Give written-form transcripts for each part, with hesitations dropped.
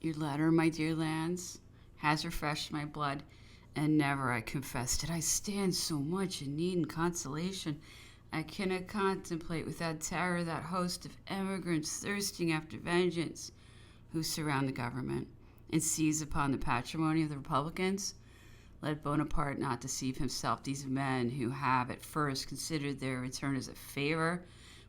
Your letter, my dear lands, has refreshed my blood, and never, I confess, did I stand so much in need and consolation. I cannot contemplate without terror that host of emigrants thirsting after vengeance who surround the government and seize upon the patrimony of the Republicans. Let Bonaparte not deceive himself. These men who have at first considered their return as a favor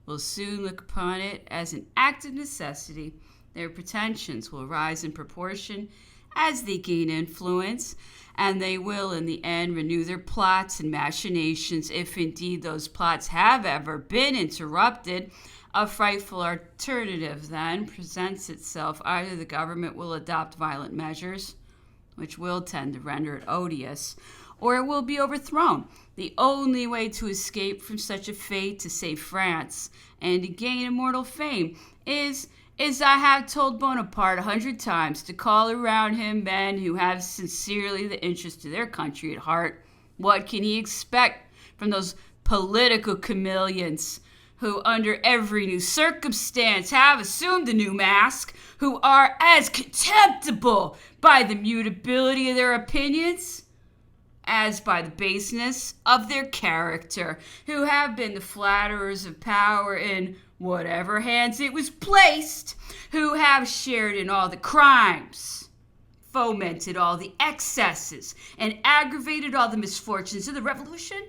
will soon look upon it as an act of necessity. Their pretensions will rise in proportion as they gain influence, and they will in the end renew their plots and machinations, if indeed those plots have ever been interrupted. A frightful alternative then presents itself. Either the government will adopt violent measures, which will tend to render it odious, or it will be overthrown. The only way to escape from such a fate, to save France and to gain immortal fame, is I have told Bonaparte 100 times, to call around him men who have sincerely the interest of their country at heart. What can he expect from those political chameleons who under every new circumstance have assumed a new mask, who are as contemptible by the mutability of their opinions as by the baseness of their character, who have been the flatterers of power in whatever hands it was placed, who have shared in all the crimes, fomented all the excesses, and aggravated all the misfortunes of the revolution?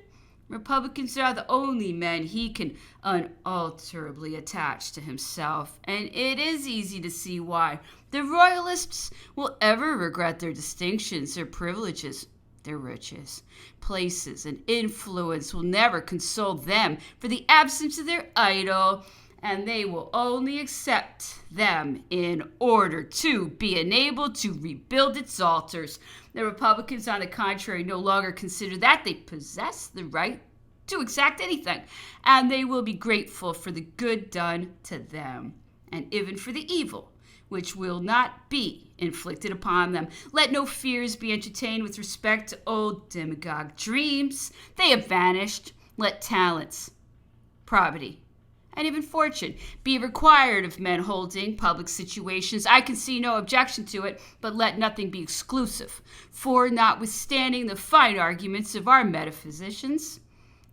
Republicans are the only men he can unalterably attach to himself, and it is easy to see why. The royalists will ever regret their distinctions, their privileges, their riches. Places and influence will never console them for the absence of their idol, and they will only accept them in order to be enabled to rebuild its altars. The Republicans, on the contrary, no longer consider that they possess the right to exact anything, and they will be grateful for the good done to them, and even for the evil which will not be inflicted upon them. Let no fears be entertained with respect to old demagogue dreams. They have vanished. Let talents, probity, and even fortune be required of men holding public situations. I can see no objection to it, but let nothing be exclusive. For notwithstanding the fine arguments of our metaphysicians,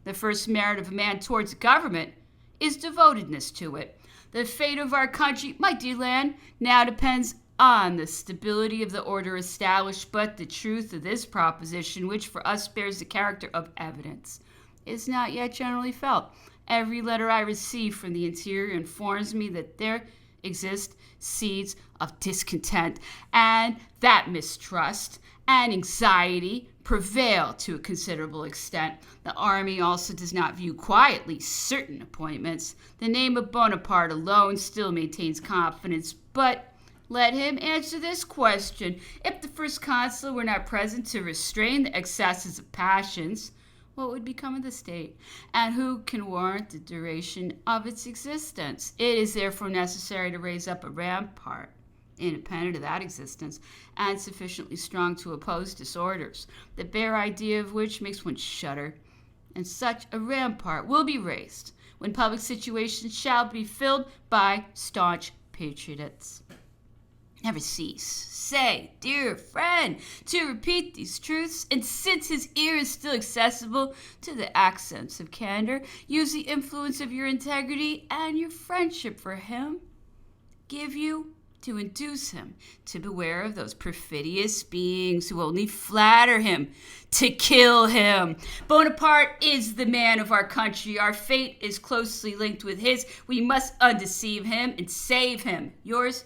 the first merit of a man towards government is devotedness to it. The fate of our country, my dear land, now depends on the stability of the order established, but the truth of this proposition, which for us bears the character of evidence, is not yet generally felt. Every letter I receive from the interior informs me that there exist seeds of discontent, and that mistrust and anxiety prevail to a considerable extent. The army also does not view quietly certain appointments. The name of Bonaparte alone still maintains confidence, but let him answer this question. If the first consul were not present to restrain the excesses of passions, what would become of the state? And who can warrant the duration of its existence? It is therefore necessary to raise up a rampart independent of that existence, and sufficiently strong to oppose disorders, the bare idea of which makes one shudder. And such a rampart will be raised when public situations shall be filled by staunch patriots. Never cease, say, dear friend, to repeat these truths, and since his ear is still accessible to the accents of candor, use the influence of your integrity and your friendship for him. Give you to induce him to beware of those perfidious beings who only flatter him to kill him. Bonaparte is the man of our country. Our fate is closely linked with his. We must undeceive him and save him. Yours,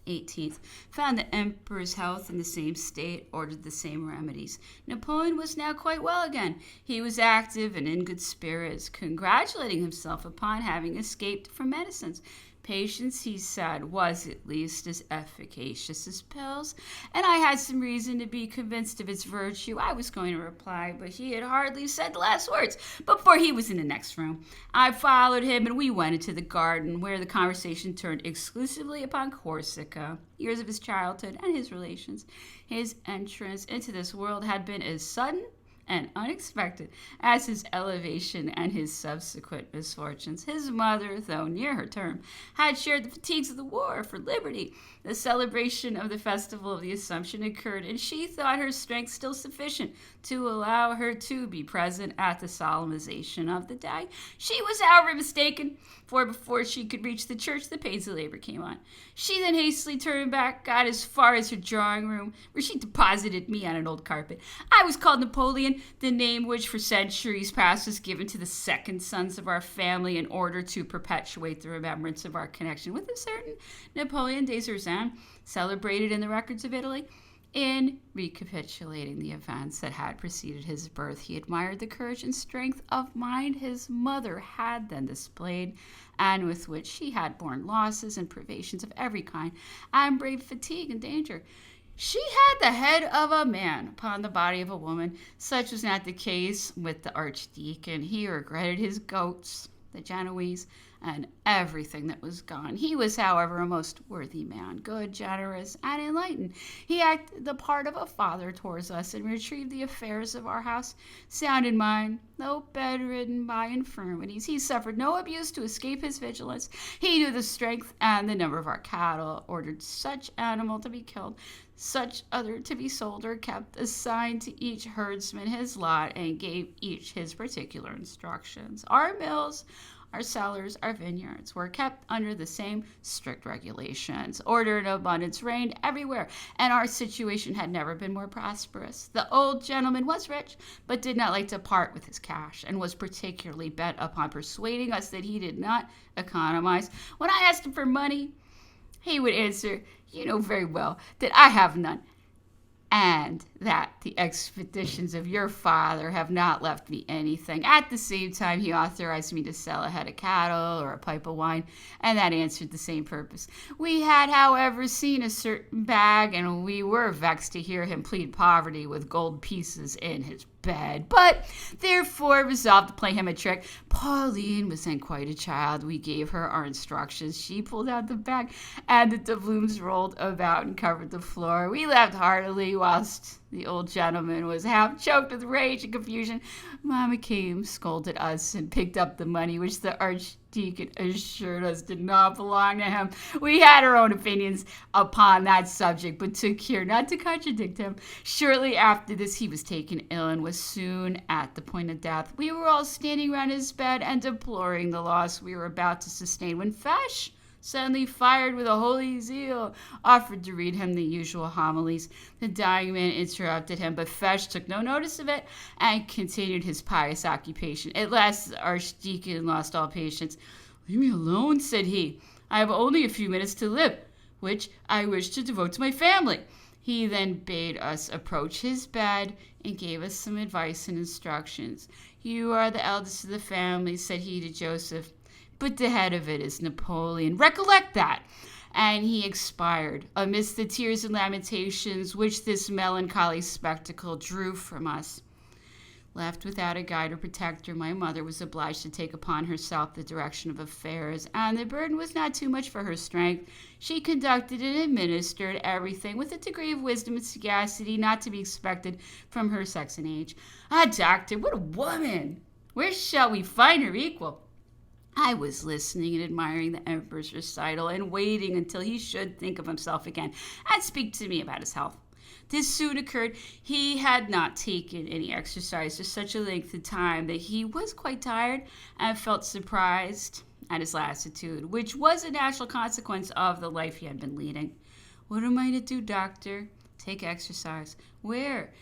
18th. Found the emperor's health in the same state, ordered the same remedies. Napoleon was now quite well again. He was active and in good spirits, congratulating himself upon having escaped from medicines. Patience, he said, was at least as efficacious as pills, and I had some reason to be convinced of its virtue. I was going to reply, but he had hardly said the last words before he was in the next room. I followed him, and we went into the garden, where the conversation turned exclusively upon Corsica, years of his childhood, and his relations. His entrance into this world had been as sudden and unexpected as his elevation and his subsequent misfortunes. His mother, though near her term, had shared the fatigues of the war for liberty. The celebration of the festival of the Assumption occurred, and she thought her strength still sufficient to allow her to be present at the solemnization of the day. She was, however, mistaken, for before she could reach the church, the pains of labor came on. She then hastily turned back, got as far as her drawing room, where she deposited me on an old carpet. I was called Napoleon, the name which for centuries past was given to the second sons of our family in order to perpetuate the remembrance of our connection with a certain Napoleon des Ursins, celebrated in the records of Italy. In recapitulating the events that had preceded his birth, he admired the courage and strength of mind his mother had then displayed, and with which she had borne losses and privations of every kind, and braved fatigue and danger. She had the head of a man upon the body of a woman. Such was not the case with the archdeacon. He regretted his goats, the Genoese, and everything that was gone. He was, however, a most worthy man, good, generous, and enlightened. He acted the part of a father towards us and retrieved the affairs of our house, sound in mind, though bedridden by infirmities. He suffered no abuse to escape his vigilance. He knew the strength and the number of our cattle, ordered such animal to be killed, such other to be sold or kept, assigned to each herdsman his lot, and gave each his particular instructions. Our mills, our cellars, our vineyards were kept under the same strict regulations. Order and abundance reigned everywhere, and our situation had never been more prosperous. The old gentleman was rich, but did not like to part with his cash, and was particularly bent upon persuading us that he did not economize. When I asked him for money, he would answer, "You know very well that I have none, and that the expeditions of your father have not left me anything." At the same time, he authorized me to sell a head of cattle or a pipe of wine, and that answered the same purpose. We had, however, seen a certain bag, and we were vexed to hear him plead poverty with gold pieces in his bed, but therefore resolved to play him a trick. Pauline was then quite a child. We gave her our instructions. She pulled out the bag, and the doubloons rolled about and covered the floor. We laughed heartily, whilst the old gentleman was half choked with rage and confusion. Mama came, scolded us, and picked up the money, which the archdeacon assured us did not belong to him. We had our own opinions upon that subject, but took care not to contradict him. Shortly after this, he was taken ill and was soon at the point of death. We were all standing round his bed and deploring the loss we were about to sustain, when Fesh, suddenly fired with a holy zeal, offered to read him the usual homilies. The dying man interrupted him, but Fesh took no notice of it and continued his pious occupation. At last the archdeacon lost all patience. "Leave me alone," said he. "I have only a few minutes to live, which I wish to devote to my family." He then bade us approach his bed and gave us some advice and instructions. "You are the eldest of the family," said he to Joseph, "but the head of it is Napoleon. Recollect that." And he expired amidst the tears and lamentations which this melancholy spectacle drew from us. Left without a guide or protector, my mother was obliged to take upon herself the direction of affairs, and the burden was not too much for her strength. She conducted and administered everything with a degree of wisdom and sagacity not to be expected from her sex and age. Ah, doctor, what a woman! Where shall we find her equal? I was listening and admiring the emperor's recital and waiting until he should think of himself again and speak to me about his health. This soon occurred. He had not taken any exercise for such a length of time that he was quite tired and felt surprised at his lassitude, which was a natural consequence of the life he had been leading. "What am I to do, doctor?" "Take exercise." "Where?"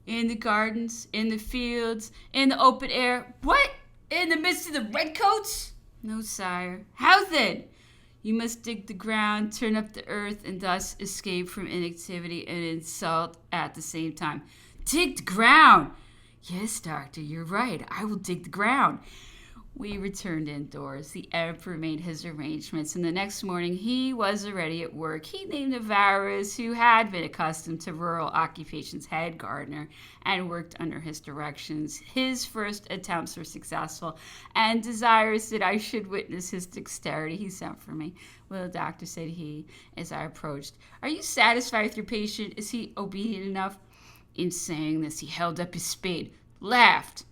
"In the gardens, in the fields, in the open air." "What? In the midst of the redcoats?" "No, sire." "How then?" "You must dig the ground, turn up the earth, and thus escape from inactivity and insult at the same time." "Dig the ground?" "Yes, doctor, you're right. I will dig the ground." We returned indoors. The emperor made his arrangements, and the next morning he was already at work. He named Navarrez, who had been accustomed to rural occupations, head gardener, and worked under his directions. His first attempts were successful, and desirous that I should witness his dexterity, he sent for me. "Well, doctor," said he, as I approached, "are you satisfied with your patient? Is he obedient enough?" In saying this, he held up his spade, laughed,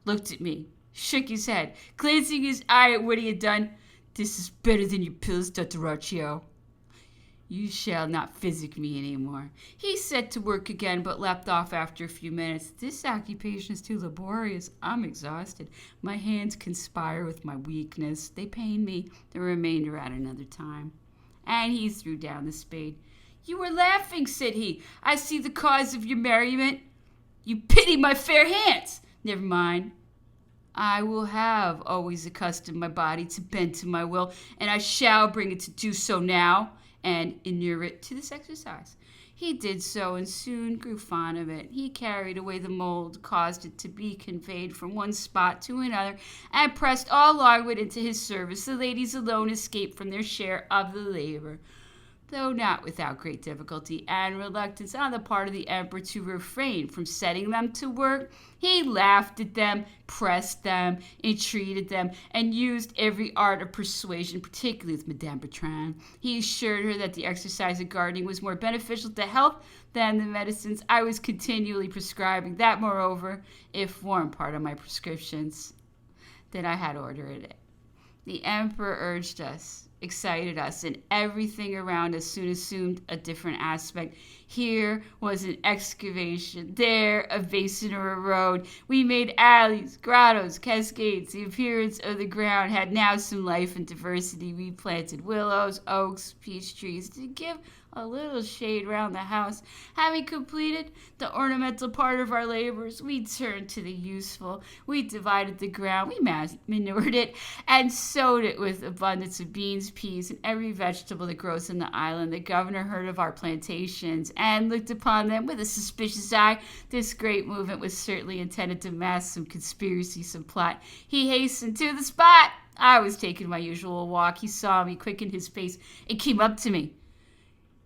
looked at me, shook his head, glancing his eye at what he had done. "This is better than your pills, Antommarchi. You shall not physic me any more." He set to work again, but leapt off after a few minutes. "This occupation is too laborious. I'm exhausted. My hands conspire with my weakness. They pain me. The remainder at another time." And he threw down the spade. "You are laughing," said he. "I see the cause of your merriment. You pity my fair hands. Never mind. I will have always accustomed my body to bend to my will, and I shall bring it to do so now, and inure it to this exercise." He did so, and soon grew fond of it. He carried away the mold, caused it to be conveyed from one spot to another, and pressed all onward into his service. The ladies alone escaped from their share of the labor, though not without great difficulty and reluctance on the part of the emperor to refrain from setting them to work. He laughed at them, pressed them, entreated them, and used every art of persuasion, particularly with Madame Bertrand. He assured her that the exercise of gardening was more beneficial to health than the medicines I was continually prescribing, that, moreover, if formed part of my prescriptions, that I had ordered it. The emperor urged us, excited us, and everything around us soon assumed a different aspect. Here was an excavation, there a basin or a road. We made alleys, grottos, cascades. The appearance of the ground had now some life and diversity. We planted willows, oaks, peach trees to give a little shade round the house. Having completed the ornamental part of our labors, we turned to the useful. We divided the ground, we manured it, and sowed it with abundance of beans, peas, and every vegetable that grows in the island. The governor heard of our plantations and looked upon them with a suspicious eye. This great movement was certainly intended to mask some conspiracy, some plot. He hastened to the spot. I was taking my usual walk. He saw me, quickened his pace, and came up to me.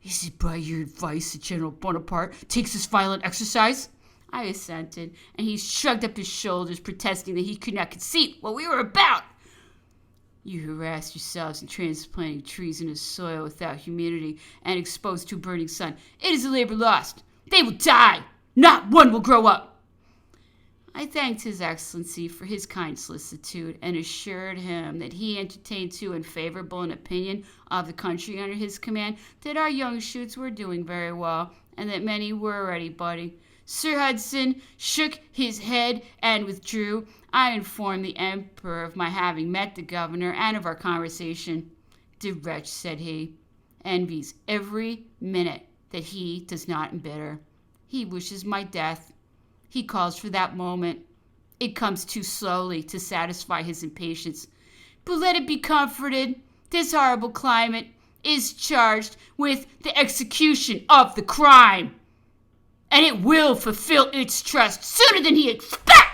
"Is it by your advice that General Bonaparte takes this violent exercise?" I assented, and he shrugged up his shoulders, protesting that he could not conceive what we were about. "You harass yourselves in transplanting trees into soil without humidity and exposed to a burning sun. It is a labor lost. They will die. Not one will grow up." I thanked His Excellency for his kind solicitude and assured him that he entertained too unfavorable an opinion of the country under his command, that our young shoots were doing very well, and that many were already budding. Sir Hudson shook his head and withdrew. I informed the emperor of my having met the governor and of our conversation. "The wretch," said he, "envies every minute that he does not embitter. He wishes my death. He calls for that moment. It comes too slowly to satisfy his impatience. But let it be comforted. This horrible climate is charged with the execution of the crime, and it will fulfill its trust sooner than he expects."